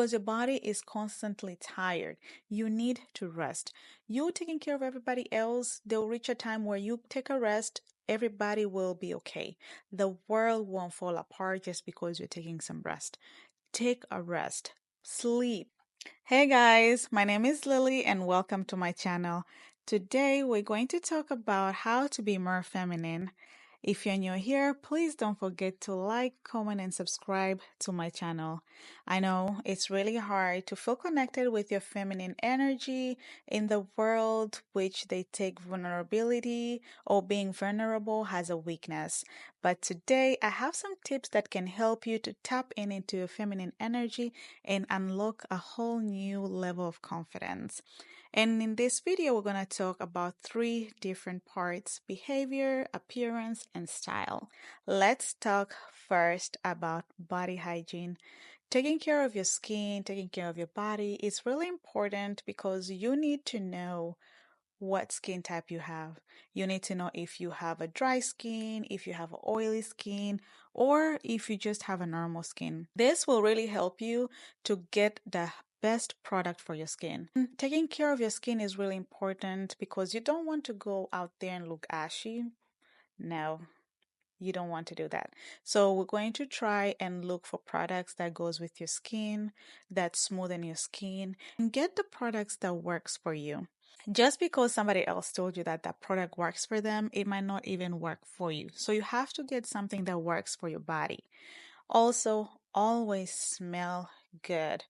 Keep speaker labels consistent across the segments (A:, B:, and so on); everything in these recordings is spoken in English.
A: because your body is constantly tired. You need to rest. You taking care of everybody else, there'll reach a time where you take a rest. Everybody will be okay. The world won't fall apart just because you're taking some rest. Take a rest. Sleep. Hey guys, my name is Lily and welcome to my channel. Today we're going to talk about how to be more feminine. If you're new here, please don't forget to like, comment, and subscribe to my channel. I know it's really hard to feel connected with your feminine energy in the world which they take vulnerability or being vulnerable as a weakness. But today I have some tips that can help you to tap into your feminine energy and unlock a whole new level of confidence. And in this video, we're going to talk about three different parts: behavior, appearance, and style. Let's talk first about body hygiene. Taking care of your skin, taking care of your body is really important because you need to know what skin type you have. You need to know if you have a dry skin, if you have oily skin, or if you just have a normal skin. This will really help you to get the best product for your skin. Taking care of your skin is really important because you don't want to go out there and look ashy. No, you don't want to do that. So we're going to try and look for products that goes with your skin, that smoothen your skin, and get the products that works for you. Just because somebody else told you that that product works for them, it might not even work for you. So you have to get something that works for your body. Also, always smell good.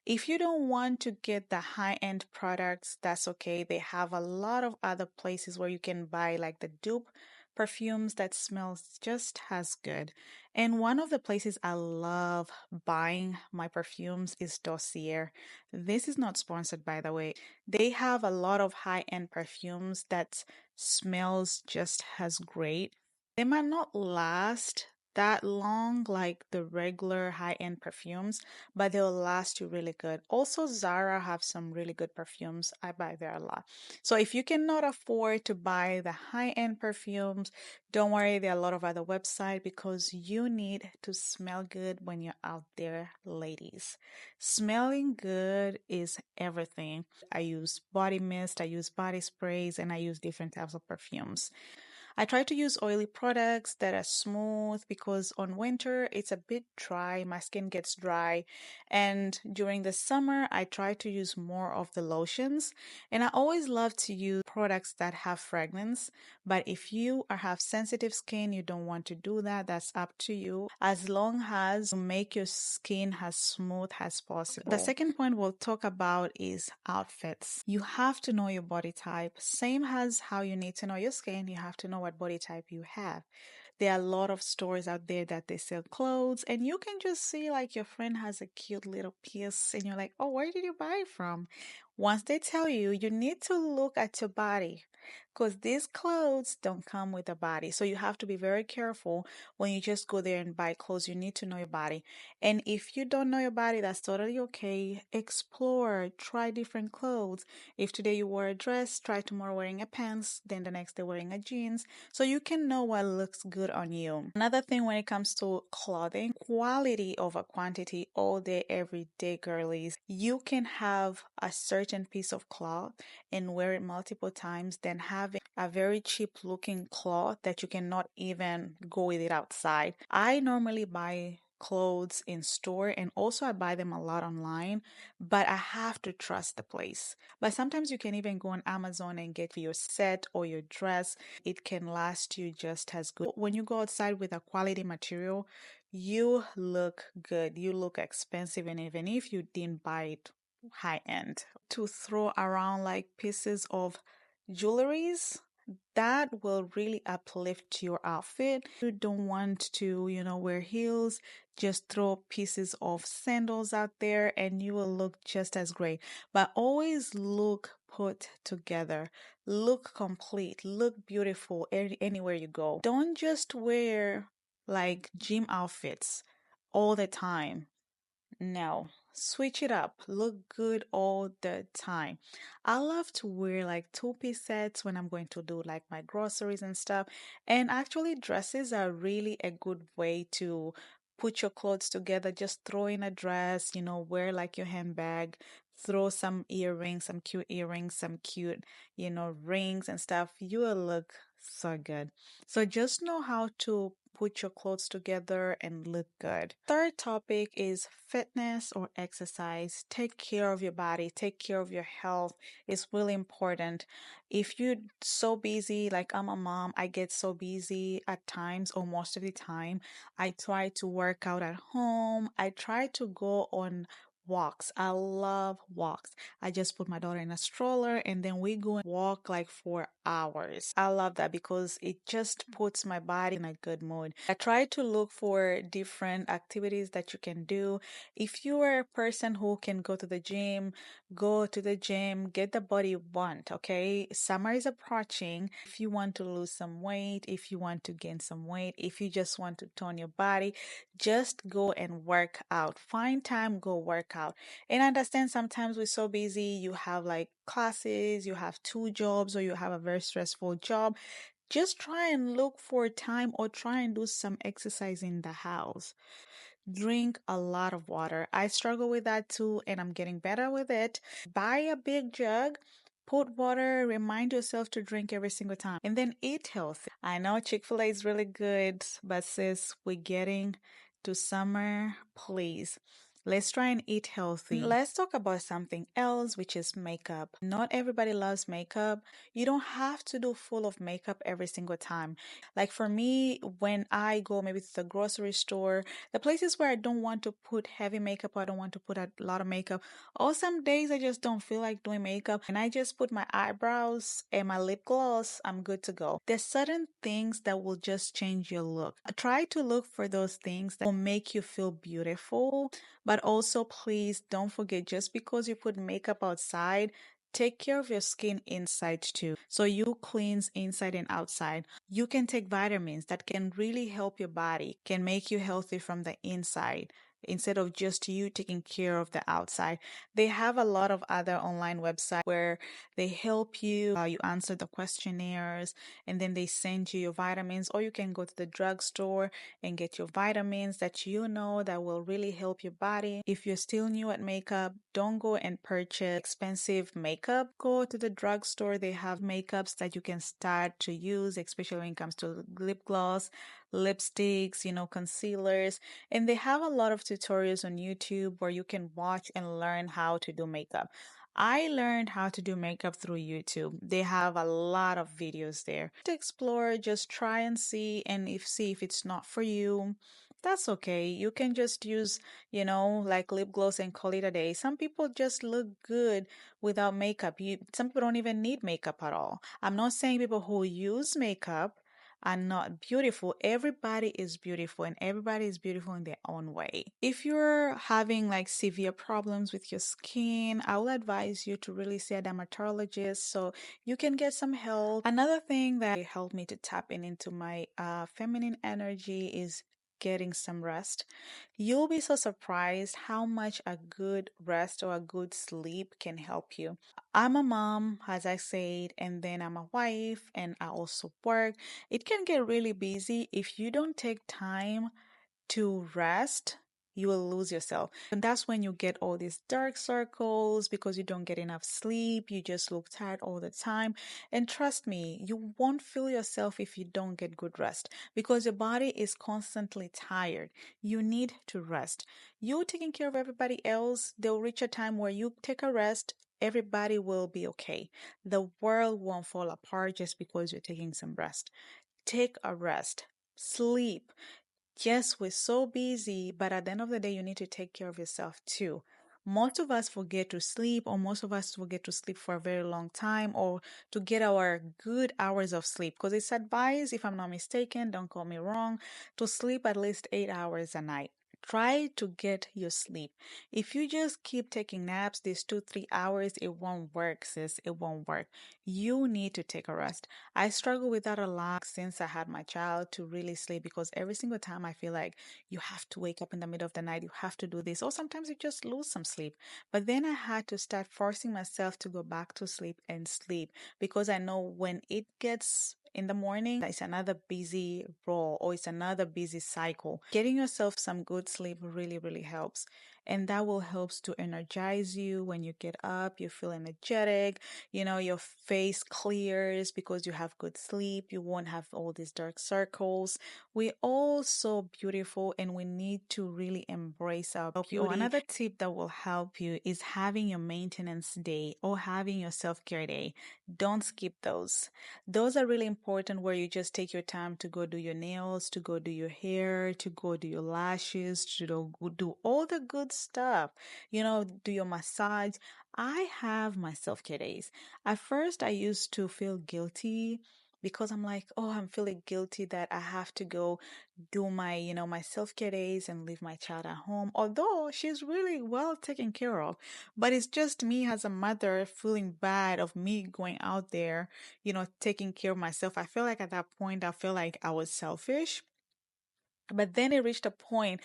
A: If you don't want to get the high-end products, that's okay. They have a lot of other places where you can buy like the dupe perfumes that smells just as good. And one of the places I love buying my perfumes is Dossier. This is not sponsored, by the way. They have a lot of high-end perfumes that smells just as great. They might not last that long like the regular high-end perfumes, but they'll last you really good. Also, Zara have some really good perfumes. I buy there a lot. So if you cannot afford to buy the high-end perfumes, don't worry, there are a lot of other websites because you need to smell good when you're out there, ladies. Smelling good is everything. I use body mist, I use body sprays, and I use different types of perfumes. I try to use oily products that are smooth because on winter it's a bit dry, my skin gets dry. And during the summer, I try to use more of the lotions. And I always love to use products that have fragrance. But if you have sensitive skin, you don't want to do that, that's up to you. As long as you make your skin as smooth as possible. The second point we'll talk about is outfits. You have to know your body type. Same as how you need to know your skin, you have to know what body type you have. There are a lot of stores out there that they sell clothes, and you can just see like your friend has a cute little piece, and you're like, oh, where did you buy it from? Once they tell you, you need to look at your body because these clothes don't come with a body. So you have to be very careful when you just go there and buy clothes. You need to know your body. And if you don't know your body, that's totally okay. Explore, try different clothes. If today you wear a dress, try tomorrow wearing a pants, then the next day wearing a jeans, so you can know what looks good on you. Another thing when it comes to clothing, quality over quantity all day, every day, girlies. You can have a certain piece of cloth and wear it multiple times than having a very cheap looking cloth that you cannot even go with it outside. I normally buy clothes in store and also I buy them a lot online, but I have to trust the place. But sometimes you can even go on Amazon and get your set or your dress. It can last you just as good. When you go outside with a quality material, you look good, you look expensive, and even if you didn't buy it high end. To throw around like pieces of jewelries that will really uplift your outfit. You don't want to, wear heels, just throw pieces of sandals out there and you will look just as great. But always look put together, look complete, look beautiful anywhere you go. Don't just wear like gym outfits all the time. No, switch it up. Look good all the time. I love to wear like two-piece sets when I'm going to do like my groceries and stuff. And actually, dresses are really a good way to put your clothes together, just throw in a dress, wear like your handbag, throw some earrings, some cute earrings, some cute, rings and stuff. You will look so good. So just know how to put your clothes together and look good. Third topic is fitness or exercise. Take care of your body, take care of your health. It's really important. If you're so busy, like I'm a mom, I get so busy at times or most of the time. I try to work out at home. I try to go on walks. I love walks. I just put my daughter in a stroller and then we go and walk like for hours. I love that because it just puts my body in a good mood. I try to look for different activities that you can do. If you are a person who can go to the gym, go to the gym, get the body you want, okay? Summer is approaching. If you want to lose some weight, if you want to gain some weight, if you just want to tone your body, just go and work out. Find time, go work out. And I understand sometimes we're so busy, you have like classes, you have two jobs, or you have a very stressful job. Just try and look for time or try and do some exercise in the house. Drink a lot of water. I struggle with that too, and I'm getting better with it. Buy a big jug, put water, remind yourself to drink every single time, and then eat healthy. I know Chick-fil-A is really good, but sis, we're getting to summer, please. Let's try and eat healthy. Let's talk about something else, which is makeup. Not everybody loves makeup. You don't have to do full of makeup every single time. Like for me, when I go maybe to the grocery store, the places where I don't want to put heavy makeup, I don't want to put a lot of makeup, or some days I just don't feel like doing makeup and I just put my eyebrows and my lip gloss, I'm good to go. There's certain things that will just change your look. Try to look for those things that will make you feel beautiful, but also please don't forget, just because you put makeup outside, take care of your skin inside too. So you cleanse inside and outside. You can take vitamins that can really help your body, can make you healthy from the inside instead of just you taking care of the outside. They have a lot of other online websites where they help you. You answer the questionnaires and then they send you your vitamins, or you can go to the drugstore and get your vitamins that you know that will really help your body. If you're still new at makeup, don't go and purchase expensive makeup. Go to the drugstore. They have makeups that you can start to use, especially when it comes to lip gloss, lipsticks, concealers. And they have a lot of tutorials on YouTube where you can watch and learn how to do makeup. I learned how to do makeup through YouTube. They have a lot of videos there to explore. Just try and see if it's not for you. That's okay. You can just use, like lip gloss and call it a day. Some people just look good without makeup. Some people don't even need makeup at all. I'm not saying people who use makeup are not beautiful. Everybody is beautiful and everybody is beautiful in their own way. If you're having like severe problems with your skin, I will advise you to really see a dermatologist so you can get some help. Another thing that helped me to tap into my feminine energy is getting some rest. You'll be so surprised how much a good rest or a good sleep can help you. I'm a mom, as I said, and then I'm a wife and I also work. It can get really busy if you don't take time to rest. You will lose yourself. And that's when you get all these dark circles because you don't get enough sleep. You just look tired all the time. And trust me, you won't feel yourself if you don't get good rest because your body is constantly tired. You need to rest. You taking care of everybody else, there'll reach a time where you take a rest. Everybody will be okay. The world won't fall apart just because you're taking some rest. Take a rest. Sleep. Yes, we're so busy, but at the end of the day, you need to take care of yourself too. Most of us forget to sleep, or most of us forget to sleep for a very long time, or to get our good hours of sleep. Because it's advised, if I'm not mistaken, don't call me wrong, to sleep at least 8 hours a night. Try to get your sleep. If you just keep taking naps these 2, 3 hours, it won't work, sis. It won't work. You need to take a rest. I struggle with that a lot since I had my child, to really sleep, because every single time I feel like you have to wake up in the middle of the night, you have to do this, or sometimes you just lose some sleep. But then I had to start forcing myself to go back to sleep and sleep because I know when it gets in the morning, it's another busy role or it's another busy cycle. Getting yourself some good sleep really, really helps. And that will helps to energize you. When you get up, you feel energetic, your face clears because you have good sleep. You won't have all these dark circles. We all so beautiful and we need to really embrace our beauty. Another tip that will help you is having your maintenance day or having your self-care day. Don't skip those. Those are really important where you just take your time to go do your nails, to go do your hair, to go do your lashes, to do all the good stuff. Do your massage. I have my self-care days. At first, I used to feel guilty because I'm like, oh, I'm feeling guilty that I have to go do my self-care days and leave my child at home. Although she's really well taken care of, but it's just me as a mother feeling bad of me going out there, taking care of myself. I feel like at that point, I feel like I was selfish. But then it reached a point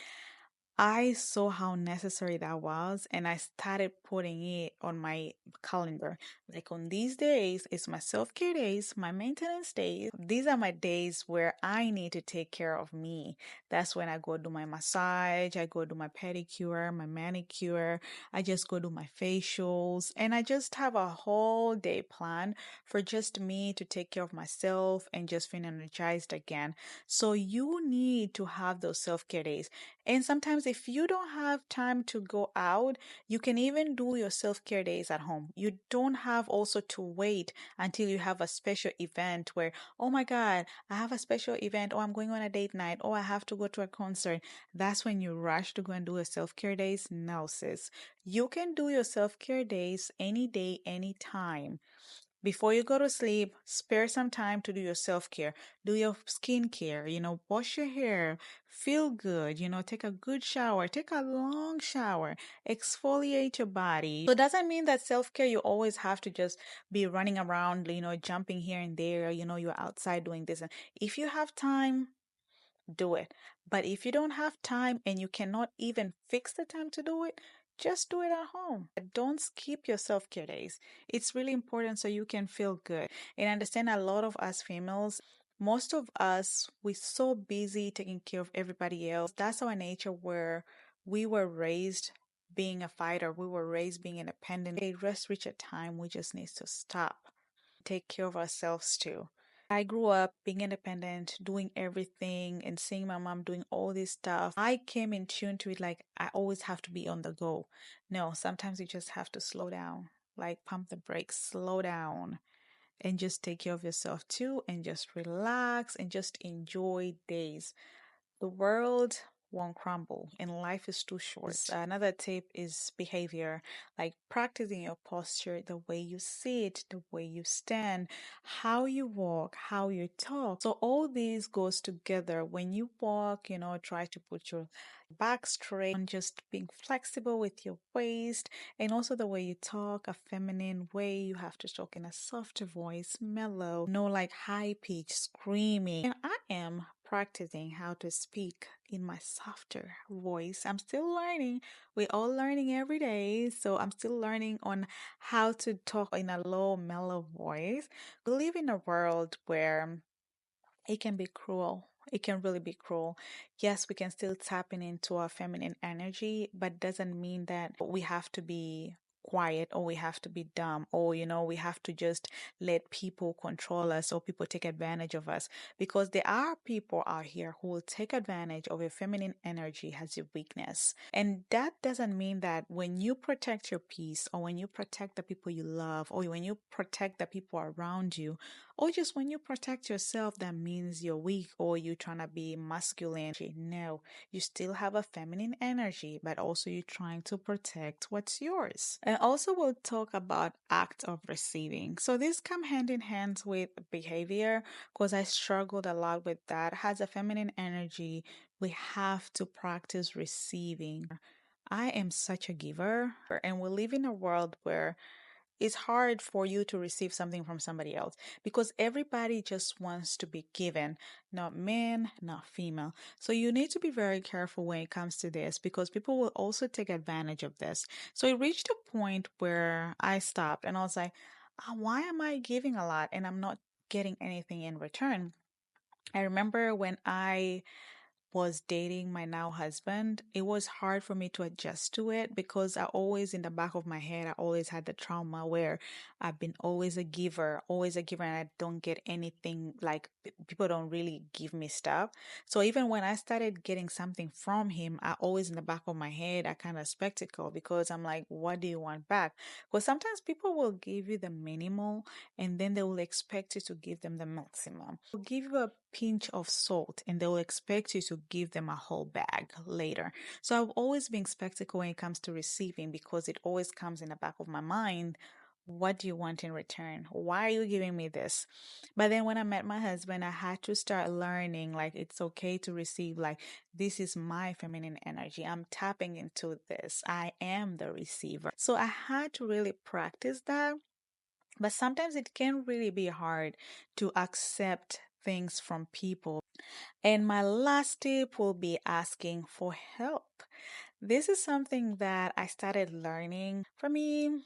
A: I saw how necessary that was, and I started putting it on my calendar. Like on these days, it's my self care days, my maintenance days. These are my days where I need to take care of me. That's when I go do my massage, I go do my pedicure, my manicure, I just go do my facials, and I just have a whole day plan for just me to take care of myself and just feel energized again. So you need to have those self care days. And sometimes, if you don't have time to go out, you can even do your self care days at home. You don't have also to wait until you have a special event where, oh my God, I have a special event, or I'm going on a date night, or I have to go to a concert. That's when you rush to go and do your self care days. No, sis. You can do your self care days any day, any time. Before you go to sleep, spare some time to do your self care. Do your skincare, wash your hair, feel good, take a good shower, take a long shower, exfoliate your body. So it doesn't mean that self care you always have to just be running around, jumping here and there, you're outside doing this. And if you have time, do it. But if you don't have time and you cannot even fix the time to do it, just do it at home. Don't skip your self care days. It's really important so you can feel good. And I understand a lot of us females, most of us, we're so busy taking care of everybody else. That's our nature where we were raised being a fighter, we were raised being independent. It just reach a time we just need to stop, take care of ourselves too. I grew up being independent, doing everything, and seeing my mom doing all this stuff. I came in tune to it like I always have to be on the go. No, sometimes you just have to slow down, like pump the brakes, slow down, and just take care of yourself too, and just relax and just enjoy days. The world won't crumble and life is too short. Another tip is behavior, like practicing your posture, the way you sit, the way you stand, how you walk, how you talk. So all these goes together. When you walk, try to put your back straight and just being flexible with your waist, and also the way you talk, a feminine way. You have to talk in a softer voice, mellow, no like high pitch screaming. And I am practicing how to speak in my softer voice. I'm still learning. We're all learning every day. So I'm still learning on how to talk in a low, mellow voice. We live in a world where it can be cruel. It can really be cruel. Yes, we can still tapping into our feminine energy, but doesn't mean that we have to be quiet or we have to be dumb or we have to just let people control us or people take advantage of us, because there are people out here who will take advantage of your feminine energy as your weakness. And that doesn't mean that when you protect your peace or when you protect the people you love or when you protect the people around you or just when you protect yourself, that means you're weak or you're trying to be masculine. No, you still have a feminine energy, but also you're trying to protect what's yours. And also we'll talk about act of receiving. So this come hand in hand with behavior because I struggled a lot with that. Has a feminine energy, we have to practice receiving. I am such a giver, and we live in a world where it's hard for you to receive something from somebody else because everybody just wants to be given, not men, not female. So you need to be very careful when it comes to this because people will also take advantage of this. So it reached a point where I stopped and I was like, why am I giving a lot and I'm not getting anything in return. I remember when I was dating my now husband, it was hard for me to adjust to it because I always, in the back of my head, I always had the trauma where I've been always a giver, and I don't get anything. Like, people don't really give me stuff. So even when I started getting something from him, I always, in the back of my head, I kind of spectacle because I'm like, what do you want back? Because sometimes people will give you the minimal and then they will expect you to give them the maximum. They'll give you a pinch of salt and they will expect you to give them a whole bag later. So I've always been skeptical when it comes to receiving because it always comes in the back of my mind. What do you want in return? Why are you giving me this? But then when I met my husband, I had to start learning like it's okay to receive, like, this is my feminine energy. I'm tapping into this. I am the receiver. So I had to really practice that, but sometimes it can really be hard to accept things from people. And my last tip will be asking for help. This is something that I started learning. For me,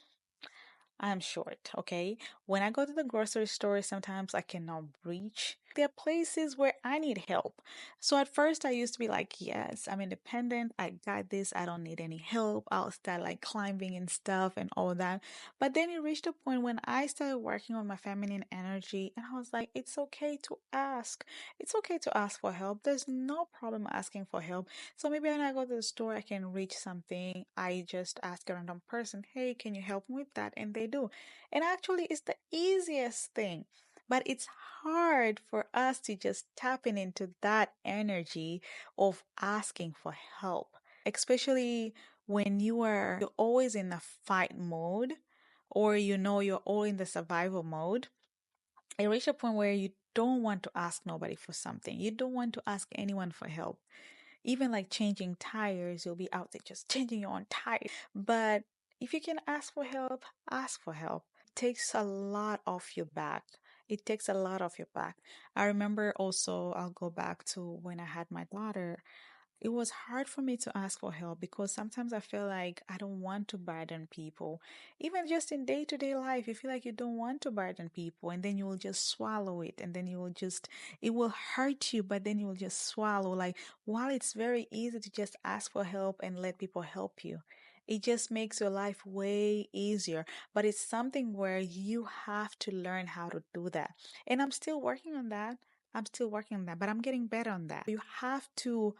A: I'm short, okay? When I go to the grocery store, sometimes I cannot reach. There are places where I need help. So at first, I used to be like, yes, I'm independent. I got this. I don't need any help. I'll start like climbing and stuff and all that. But then it reached a point when I started working on my feminine energy, and I was like, it's okay to ask. It's okay to ask for help. There's no problem asking for help. So maybe when I go to the store, I can reach something. I just ask a random person, hey, can you help me with that? And they do. And actually, it's the easiest thing. But it's hard for us to just tapping into that energy of asking for help, especially when you're always in the fight mode, or you're all in the survival mode. It reach a point where you don't want to ask nobody for something. You don't want to ask anyone for help. Even like changing tires, you'll be out there just changing your own tires. But if you can ask for help, ask for help. It takes a lot off your back. It takes a lot off your back. I remember also, I'll go back to when I had my daughter. It was hard for me to ask for help because sometimes I feel like I don't want to burden people. Even just in day to day life, you feel like you don't want to burden people, and then you will just swallow it, and then it will hurt you, but then you will just swallow. Like, while it's very easy to just ask for help and let people help you, it just makes your life way easier. But it's something where you have to learn how to do that. And I'm still working on that. But I'm getting better on that. You have to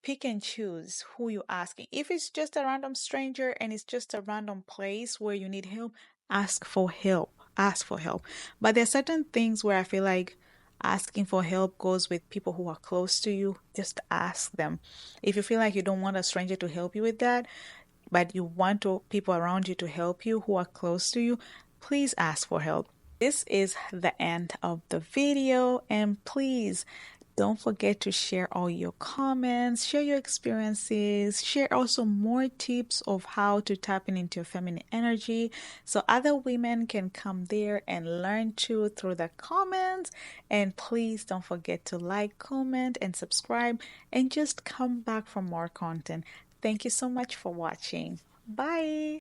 A: pick and choose who you're asking. If it's just a random stranger and it's just a random place where you need help, ask for help. Ask for help. But there are certain things where I feel like asking for help goes with people who are close to you. Just ask them. If you feel like you don't want a stranger to help you with that, but you want people around you to help you who are close to you, please ask for help. This is the end of the video, and please don't forget to share all your comments, share your experiences, share also more tips of how to tap into your feminine energy so other women can come there and learn too through the comments. And please don't forget to like, comment, and subscribe, and just come back for more content. Thank you so much for watching. Bye.